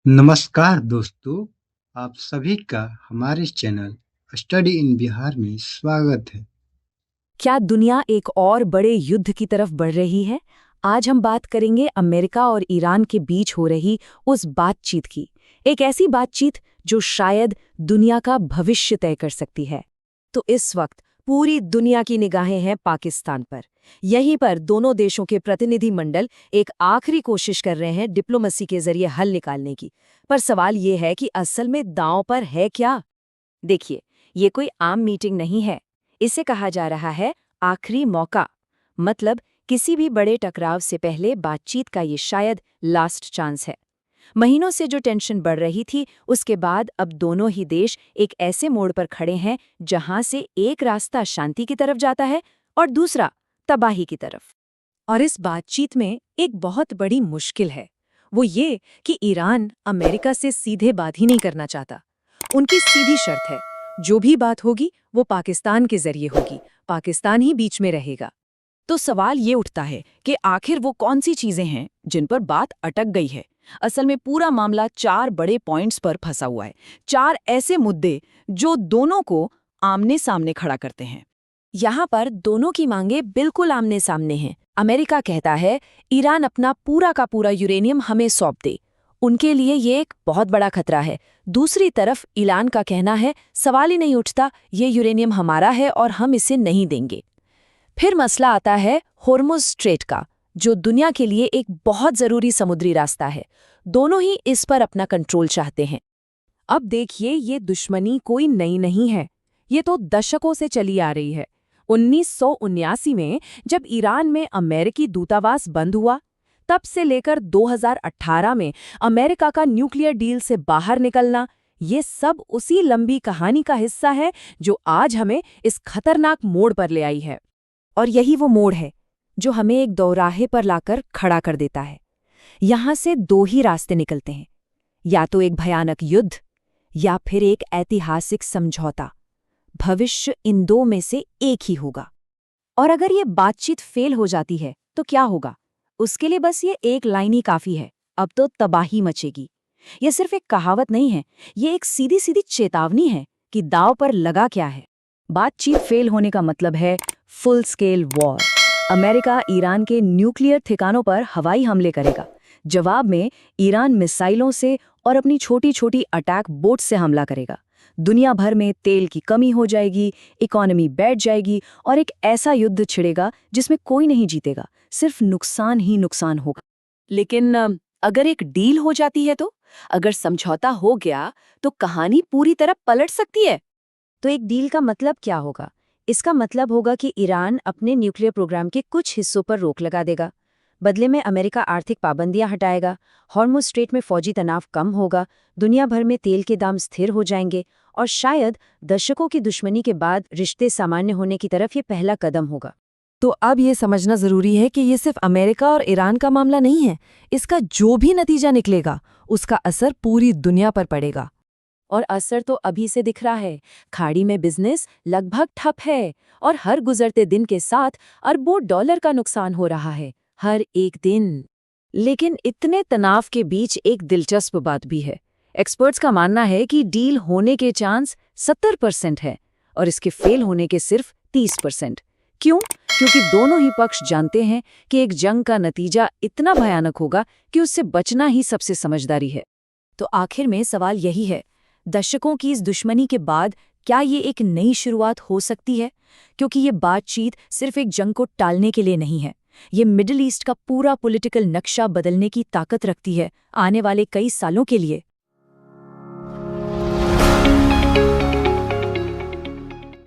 नमस्कार दोस्तों, आप सभी का हमारे चैनल स्टडी इन बिहार में स्वागत है। क्या दुनिया एक और बड़े युद्ध की तरफ बढ़ रही है? आज हम बात करेंगे अमेरिका और ईरान के बीच हो रही उस बातचीत की। एक ऐसी बातचीत जो शायद दुनिया का भविष्य तय कर सकती है। तो इस वक्त पूरी दुनिया की निगाहें हैं पाकिस्तान पर। यहीं पर दोनों देशों के प्रतिनिधि मंडल एक आखिरी कोशिश कर रहे हैं डिप्लोमेसी के जरिए हल निकालने की। पर सवाल ये है कि असल में दांव पर है क्या? देखिए, ये कोई आम मीटिंग नहीं है। इसे कहा जा रहा है आखिरी मौका। मतलब किसी भी बड़े टकराव से पहले बातचीत का ये शायद लास्ट चांस है। महीनों से जो टेंशन बढ़ रही थी, उसके बाद अब दोनों ही देश एक ऐसे मोड़ पर खड़े हैं जहां से एक रास्ता शांति की तरफ जाता है और दूसरा तबाही की तरफ। और इस बातचीत में एक बहुत बड़ी मुश्किल है। वो ये कि ईरान अमेरिका से सीधे बात ही नहीं करना चाहता। उनकी सीधी शर्त है, जो भी बात होगी वो पाकिस्तान के जरिए होगी, पाकिस्तान ही बीच में रहेगा। तो सवाल ये उठता है कि आखिर वो कौन सी चीजें हैं जिन पर बात अटक गई है। असल में पूरा मामला 4 बड़े पॉइंट्स पर फंसा हुआ है। 4 ऐसे मुद्दे जो दोनों को आमने सामने खड़ा करते हैं। यहाँ पर दोनों की मांगे बिल्कुल आमने सामने हैं। अमेरिका कहता है ईरान अपना पूरा का पूरा यूरेनियम हमें सौंप दे। उनके लिए ये एक बहुत बड़ा खतरा है। दूसरी तरफ ईरान का कहना है सवाल ही नहीं उठता, ये यूरेनियम हमारा है और हम इसे नहीं देंगे। फिर मसला आता है होर्मुज़ स्ट्रेट का, जो दुनिया के लिए एक बहुत ज़रूरी समुद्री रास्ता है। दोनों ही इस पर अपना कंट्रोल चाहते हैं। अब देखिए, ये दुश्मनी कोई नई नहीं है। ये तो दशकों से चली आ रही है। 1979 में जब ईरान में अमेरिकी दूतावास बंद हुआ, तब से लेकर 2018 में अमेरिका का न्यूक्लियर डील से बाहर निकलना, ये सब उसी लंबी कहानी का हिस्सा है जो आज हमें इस खतरनाक मोड़ पर ले आई है। और यही वो मोड़ है जो हमें एक दोराहे पर लाकर खड़ा कर देता है। यहाँ से 2 ही रास्ते निकलते हैं, या तो एक भयानक युद्ध या फिर एक ऐतिहासिक समझौता। भविष्य इन 2 में से एक ही होगा। और अगर ये बातचीत फेल हो जाती है तो क्या होगा? उसके लिए बस ये एक लाइन ही काफी है, अब तो तबाही मचेगी। ये सिर्फ एक कहावत नहीं है, ये एक सीधी सीधी चेतावनी है कि दांव पर लगा क्या है। बातचीत फेल होने का मतलब है full scale war. America Iran के न्यूक्लियर ठिकानों पर हवाई हमले करेगा। जवाब में ईरान मिसाइलों से और अपनी छोटी छोटी अटैक बोट से हमला करेगा। दुनिया भर में तेल की कमी हो जाएगी, इकोनॉमी बैठ जाएगी और एक ऐसा युद्ध छिड़ेगा जिसमें कोई नहीं जीतेगा, सिर्फ नुकसान ही नुकसान होगा। लेकिन अगर एक डील हो जाती है तो, अगर समझौता हो गया तो कहानी पूरी तरह पलट सकती है। तो एक डील का मतलब क्या होगा? इसका मतलब होगा कि ईरान अपने न्यूक्लियर प्रोग्राम के कुछ हिस्सों पर रोक लगा देगा। बदले में अमेरिका आर्थिक पाबंदियां हटाएगा, हॉर्मुज़ स्ट्रेट में फौजी तनाव कम होगा, दुनिया भर में तेल के दाम स्थिर हो जाएंगे और शायद दशकों की दुश्मनी के बाद रिश्ते सामान्य होने की तरफ ये पहला कदम होगा। तो अब ये समझना जरूरी है कि ये सिर्फ अमेरिका और ईरान का मामला नहीं है। इसका जो भी नतीजा निकलेगा, उसका असर पूरी दुनिया पर पड़ेगा। और असर तो अभी से दिख रहा है। खाड़ी में बिजनेस लगभग ठप है और हर गुजरते दिन के साथ अरबों डॉलर का नुकसान हो रहा है, हर एक दिन। लेकिन इतने तनाव के बीच एक दिलचस्प बात भी है। एक्सपर्ट्स का मानना है कि डील होने के चांस 70% है और इसके फेल होने के सिर्फ 30%। क्यों? क्योंकि दोनों ही पक्ष जानते हैं कि एक जंग का नतीजा इतना भयानक होगा कि उससे बचना ही सबसे समझदारी है। तो आखिर में सवाल यही है, दशकों की इस दुश्मनी के बाद क्या ये एक नई शुरुआत हो सकती है? क्योंकि ये बातचीत सिर्फ एक जंग को टालने के लिए नहीं है, ये मिडिल ईस्ट का पूरा पॉलिटिकल नक्शा बदलने की ताकत रखती है आने वाले कई सालों के लिए।